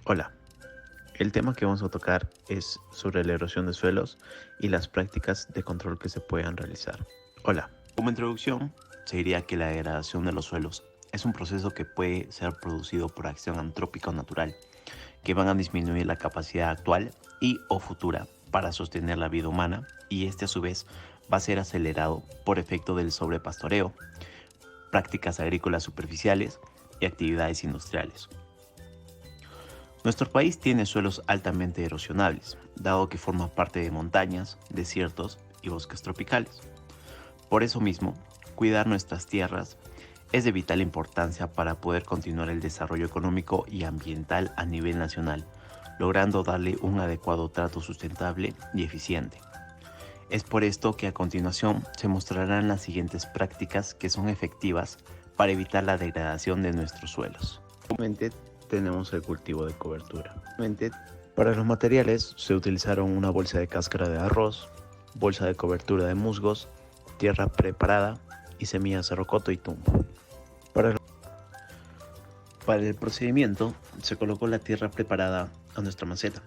Hola, el tema que vamos a tocar es sobre la erosión de suelos y las prácticas de control que se puedan realizar. Hola, como introducción, se diría que la degradación de los suelos es un proceso que puede ser producido por acción antrópica o natural, que van a disminuir la capacidad actual y o futura para sostener la vida humana, y este a su vez va a ser acelerado por efecto del sobrepastoreo, prácticas agrícolas superficiales y actividades industriales. Nuestro país tiene suelos altamente erosionables, dado que forma parte de montañas, desiertos y bosques tropicales. Por eso mismo, cuidar nuestras tierras es de vital importancia para poder continuar el desarrollo económico y ambiental a nivel nacional, logrando darle un adecuado trato sustentable y eficiente. Es por esto que a continuación se mostrarán las siguientes prácticas que son efectivas para evitar la degradación de nuestros suelos. Primeramente tenemos el cultivo de cobertura. Para los materiales se utilizaron una bolsa de cáscara de arroz, bolsa de cobertura de musgos, tierra preparada y semillas de rocoto y tumbo. Para el procedimiento se colocó la tierra preparada a nuestra maceta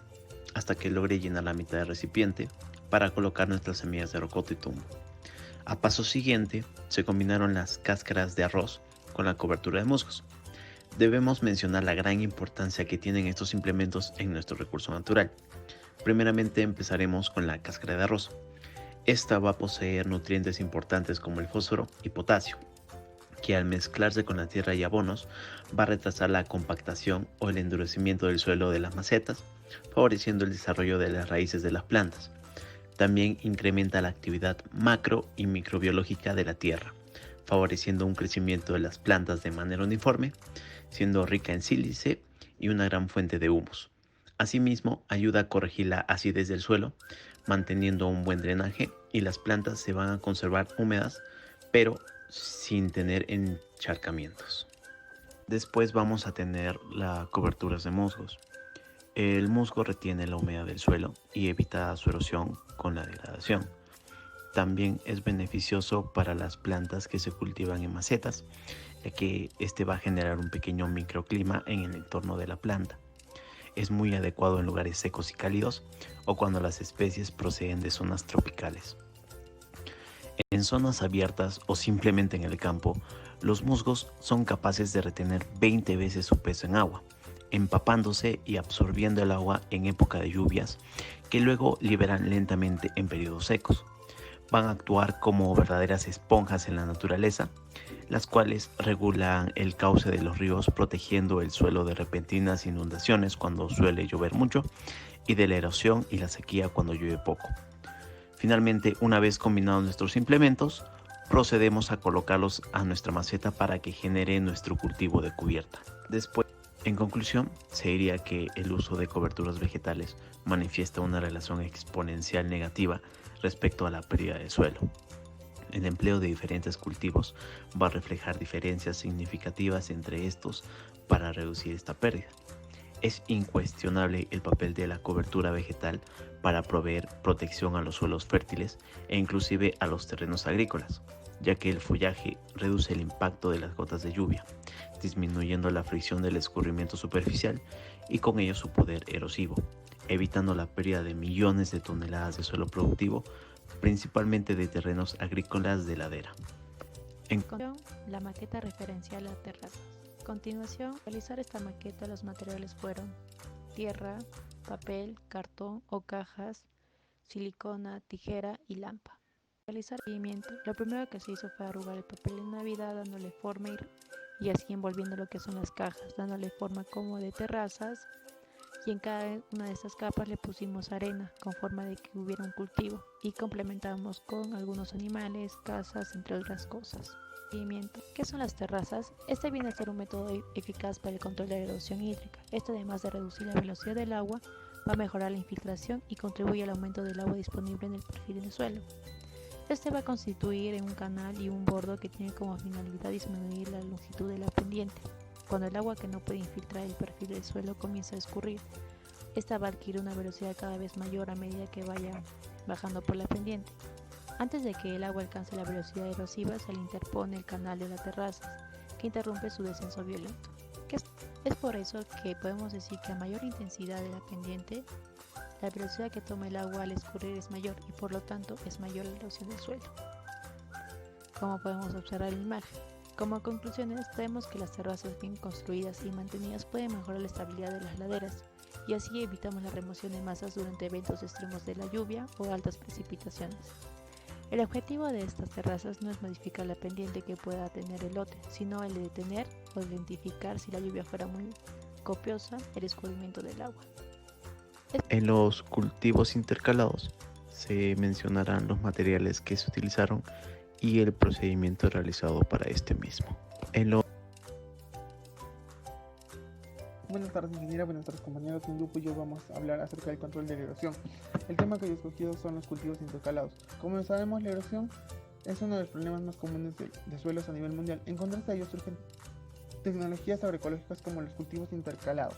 hasta que logre llenar la mitad del recipiente para colocar nuestras semillas de rocoto y tumbo. A paso siguiente se combinaron las cáscaras de arroz con la cobertura de musgos. Debemos mencionar la gran importancia que tienen estos implementos en nuestro recurso natural. Primeramente empezaremos con la cáscara de arroz. Esta va a poseer nutrientes importantes como el fósforo y potasio, que al mezclarse con la tierra y abonos va a retrasar la compactación o el endurecimiento del suelo de las macetas, favoreciendo el desarrollo de las raíces de las plantas. También incrementa la actividad macro y microbiológica de la tierra, favoreciendo un crecimiento de las plantas de manera uniforme, siendo rica en sílice y una gran fuente de humus. Asimismo, ayuda a corregir la acidez del suelo, manteniendo un buen drenaje, y las plantas se van a conservar húmedas, pero sin tener encharcamientos. Después vamos a tener las coberturas de musgos. El musgo retiene la humedad del suelo y evita su erosión con la degradación. También es beneficioso para las plantas que se cultivan en macetas, ya que este va a generar un pequeño microclima en el entorno de la planta. Es muy adecuado en lugares secos y cálidos o cuando las especies proceden de zonas tropicales. En zonas abiertas o simplemente en el campo, los musgos son capaces de retener 20 veces su peso en agua, empapándose y absorbiendo el agua en época de lluvias, que luego liberan lentamente en periodos secos. Van a actuar como verdaderas esponjas en la naturaleza, las cuales regulan el cauce de los ríos, protegiendo el suelo de repentinas inundaciones cuando suele llover mucho y de la erosión y la sequía cuando llueve poco. Finalmente, una vez combinados nuestros implementos, procedemos a colocarlos a nuestra maceta para que genere nuestro cultivo de cubierta. Después, en conclusión, se diría que el uso de coberturas vegetales manifiesta una relación exponencial negativa respecto a la pérdida de suelo. El empleo de diferentes cultivos va a reflejar diferencias significativas entre estos para reducir esta pérdida. Es incuestionable el papel de la cobertura vegetal para proveer protección a los suelos fértiles e inclusive a los terrenos agrícolas, ya que el follaje reduce el impacto de las gotas de lluvia, disminuyendo la fricción del escurrimiento superficial y con ello su poder erosivo, evitando la pérdida de millones de toneladas de suelo productivo, principalmente de terrenos agrícolas de ladera. La maqueta referencial a terrazas. A continuación, al realizar esta maqueta los materiales fueron tierra, papel, cartón o cajas, silicona, tijera y lámpara. Al realizar el seguimiento, lo primero que se hizo fue arrugar el papel en Navidad dándole forma y así envolviendo lo que son las cajas, dándole forma como de terrazas, y en cada una de estas capas le pusimos arena con forma de que hubiera un cultivo y complementamos con algunos animales, casas, entre otras cosas. ¿Qué son las terrazas? Este viene a ser un método eficaz para el control de la erosión hídrica. Esto, además de reducir la velocidad del agua, va a mejorar la infiltración y contribuye al aumento del agua disponible en el perfil del suelo. Este va a constituir en un canal y un bordo que tiene como finalidad disminuir la longitud de la pendiente. Cuando el agua que no puede infiltrar el perfil del suelo comienza a escurrir, esta va a adquirir una velocidad cada vez mayor a medida que vaya bajando por la pendiente. Antes de que el agua alcance la velocidad erosiva, se le interpone el canal de la terraza, que interrumpe su descenso violento. ¿Qué es? Es por eso que podemos decir que a mayor intensidad de la pendiente, la velocidad que toma el agua al escurrir es mayor y por lo tanto es mayor la erosión del suelo, como podemos observar en la imagen. Como conclusiones, vemos que las terrazas bien construidas y mantenidas pueden mejorar la estabilidad de las laderas y así evitamos la remoción de masas durante eventos extremos de la lluvia o altas precipitaciones. El objetivo de estas terrazas no es modificar la pendiente que pueda tener el lote, sino el de detener o identificar, si la lluvia fuera muy copiosa, el escurrimiento del agua. En los cultivos intercalados se mencionarán los materiales que se utilizaron y el procedimiento realizado para este mismo. Buenas tardes, ingeniera, buenas tardes, compañeros. En grupo y yo vamos a hablar acerca del control de la erosión. El tema que yo he escogido son los cultivos intercalados. Como sabemos, la erosión es uno de los problemas más comunes de suelos a nivel mundial. En contraste a ello surgen tecnologías agroecológicas como los cultivos intercalados,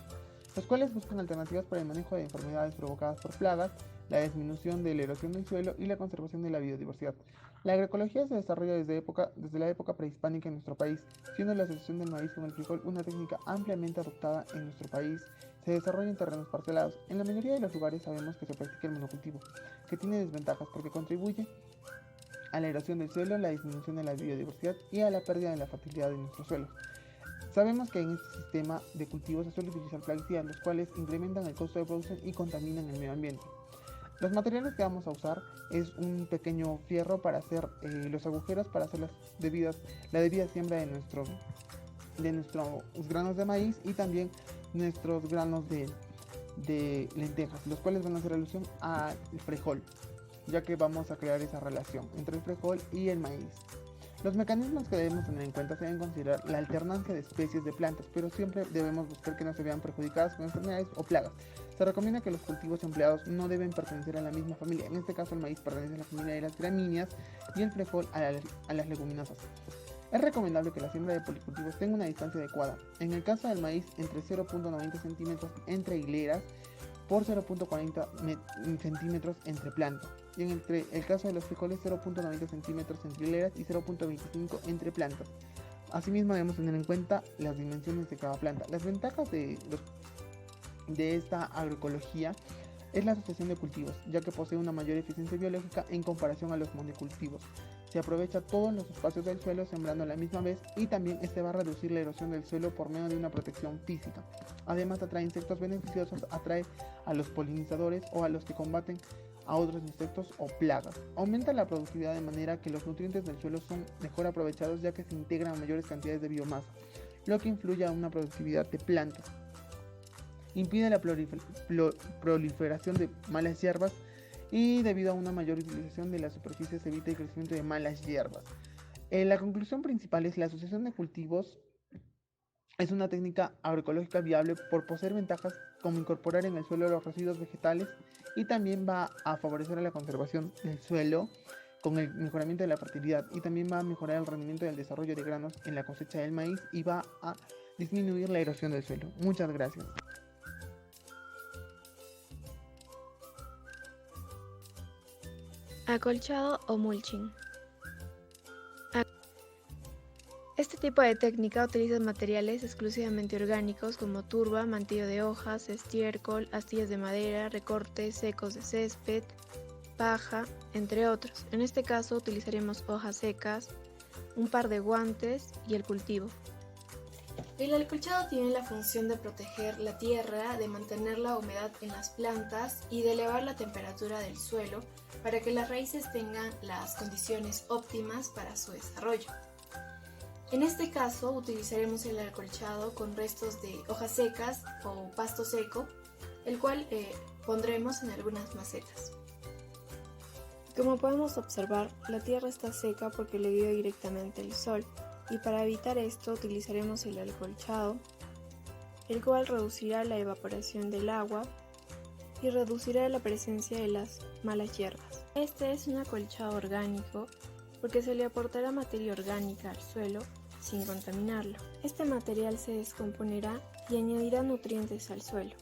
los cuales buscan alternativas para el manejo de enfermedades provocadas por plagas, la disminución de la erosión del suelo y la conservación de la biodiversidad. La agroecología se desarrolla desde la época prehispánica en nuestro país, siendo la asociación del maíz con el frijol una técnica ampliamente adoptada en nuestro país. Se desarrolla en terrenos parcelados. En la mayoría de los lugares sabemos que se practica el monocultivo, que tiene desventajas porque contribuye a la erosión del suelo, la disminución de la biodiversidad y a la pérdida de la fertilidad de nuestros suelos. Sabemos que en este sistema de cultivo se suele utilizar plaguicidas, los cuales incrementan el costo de producción y contaminan el medio ambiente. Los materiales que vamos a usar es un pequeño fierro para hacer los agujeros para hacer la debida siembra de nuestros granos de maíz y también nuestros granos de lentejas, los cuales van a hacer alusión al frijol, ya que vamos a crear esa relación entre el frijol y el maíz. Los mecanismos que debemos tener en cuenta se deben considerar la alternancia de especies de plantas, pero siempre debemos buscar que no se vean perjudicadas con enfermedades o plagas. Se recomienda que los cultivos empleados no deben pertenecer a la misma familia. En este caso, el maíz pertenece a la familia de las gramíneas y el frijol a las leguminosas. Es recomendable que la siembra de policultivos tenga una distancia adecuada. En el caso del maíz, entre 0.90 centímetros entre hileras por 0.40 centímetros entre plantas. Y en el caso de los frijoles, 0.90 centímetros entre hileras y 0.25 entre plantas. Asimismo, debemos tener en cuenta las dimensiones de cada planta. Las ventajas de esta agroecología es la asociación de cultivos, ya que posee una mayor eficiencia biológica en comparación a los monocultivos. Se aprovecha todos los espacios del suelo sembrando a la misma vez y también este va a reducir la erosión del suelo por medio de una protección física. Además, atrae insectos beneficiosos, atrae a los polinizadores o a los que combaten a otros insectos o plagas. Aumenta la productividad de manera que los nutrientes del suelo son mejor aprovechados, ya que se integran mayores cantidades de biomasa, lo que influye a una productividad de plantas. Impide la proliferación de malas hierbas y debido a una mayor utilización de las superficies evita el crecimiento de malas hierbas. La conclusión principal es la asociación de cultivos es una técnica agroecológica viable por poseer ventajas como incorporar en el suelo los residuos vegetales y también va a favorecer a la conservación del suelo con el mejoramiento de la fertilidad y también va a mejorar el rendimiento del desarrollo de granos en la cosecha del maíz y va a disminuir la erosión del suelo. Muchas gracias. Acolchado o mulching. Este tipo de técnica utiliza materiales exclusivamente orgánicos como turba, mantillo de hojas, estiércol, astillas de madera, recortes secos de césped, paja, entre otros. En este caso utilizaremos hojas secas, un par de guantes y el cultivo. El acolchado tiene la función de proteger la tierra, de mantener la humedad en las plantas y de elevar la temperatura del suelo para que las raíces tengan las condiciones óptimas para su desarrollo. En este caso utilizaremos el acolchado con restos de hojas secas o pasto seco, el cual pondremos en algunas macetas. Como podemos observar, la tierra está seca porque le dio directamente el sol. Y para evitar esto utilizaremos el acolchado, el cual reducirá la evaporación del agua y reducirá la presencia de las malas hierbas. Este es un acolchado orgánico porque se le aportará materia orgánica al suelo sin contaminarlo. Este material se descomponerá y añadirá nutrientes al suelo.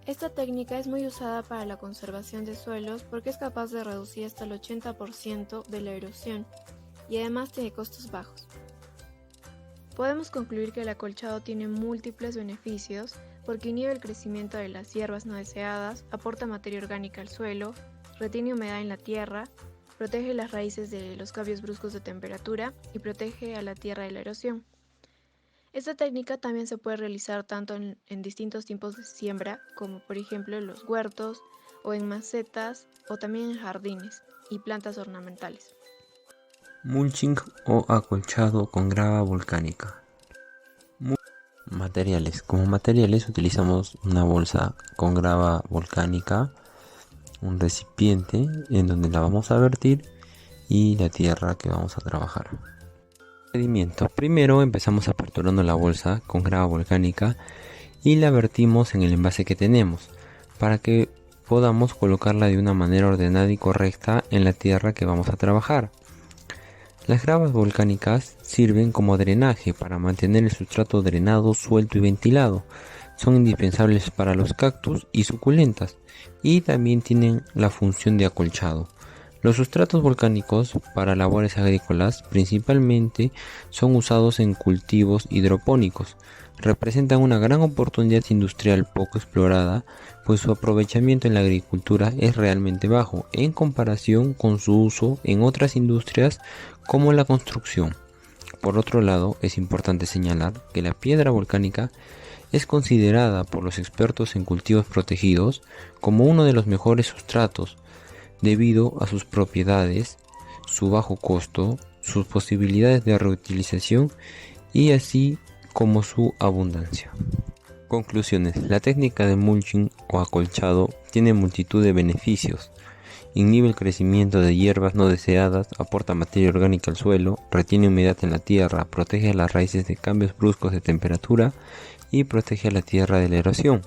Esta técnica es muy usada para la conservación de suelos porque es capaz de reducir hasta el 80% de la erosión y además tiene costos bajos. Podemos concluir que el acolchado tiene múltiples beneficios porque inhibe el crecimiento de las hierbas no deseadas, aporta materia orgánica al suelo, retiene humedad en la tierra, protege las raíces de los cambios bruscos de temperatura y protege a la tierra de la erosión. Esta técnica también se puede realizar tanto en distintos tipos de siembra, como por ejemplo en los huertos o en macetas o también en jardines y plantas ornamentales. Mulching o acolchado con grava volcánica. Materiales. Como materiales utilizamos una bolsa con grava volcánica, un recipiente en donde la vamos a vertir y la tierra que vamos a trabajar. Procedimiento. Primero empezamos aperturando la bolsa con grava volcánica y la vertimos en el envase que tenemos para que podamos colocarla de una manera ordenada y correcta en la tierra que vamos a trabajar. Las gravas volcánicas sirven como drenaje para mantener el sustrato drenado, suelto y ventilado. Son indispensables para los cactus y suculentas y también tienen la función de acolchado. Los sustratos volcánicos para labores agrícolas principalmente son usados en cultivos hidropónicos. Representan una gran oportunidad industrial poco explorada, pues su aprovechamiento en la agricultura es realmente bajo en comparación con su uso en otras industrias como la construcción. Por otro lado, es importante señalar que la piedra volcánica es considerada por los expertos en cultivos protegidos como uno de los mejores sustratos, debido a sus propiedades, su bajo costo, sus posibilidades de reutilización y así como su abundancia. Conclusiones. La técnica de mulching o acolchado tiene multitud de beneficios. Inhibe el crecimiento de hierbas no deseadas, aporta materia orgánica al suelo, retiene humedad en la tierra, protege a las raíces de cambios bruscos de temperatura y protege a la tierra de la erosión.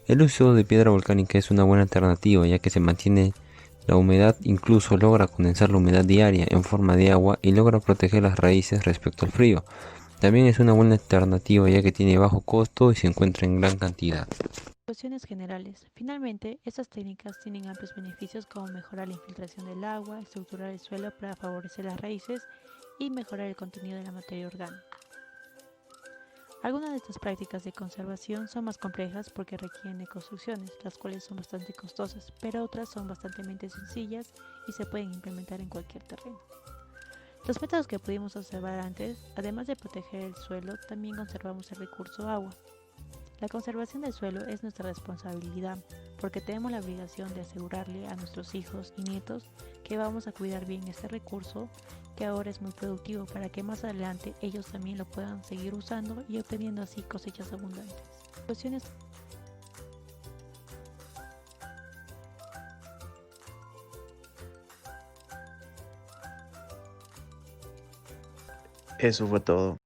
El uso de piedra volcánica es una buena alternativa ya que se mantiene la humedad, incluso logra condensar la humedad diaria en forma de agua y logra proteger las raíces respecto al frío. También es una buena alternativa ya que tiene bajo costo y se encuentra en gran cantidad. Conclusiones generales. Finalmente, estas técnicas tienen amplios beneficios como mejorar la infiltración del agua, estructurar el suelo para favorecer las raíces y mejorar el contenido de la materia orgánica. Algunas de estas prácticas de conservación son más complejas porque requieren de construcciones, las cuales son bastante costosas, pero otras son bastante sencillas y se pueden implementar en cualquier terreno. Los métodos que pudimos observar antes, además de proteger el suelo, también conservamos el recurso agua. La conservación del suelo es nuestra responsabilidad, porque tenemos la obligación de asegurarle a nuestros hijos y nietos que vamos a cuidar bien este recurso, que ahora es muy productivo, para que más adelante ellos también lo puedan seguir usando y obteniendo así cosechas abundantes. Conclusiones. Eso fue todo.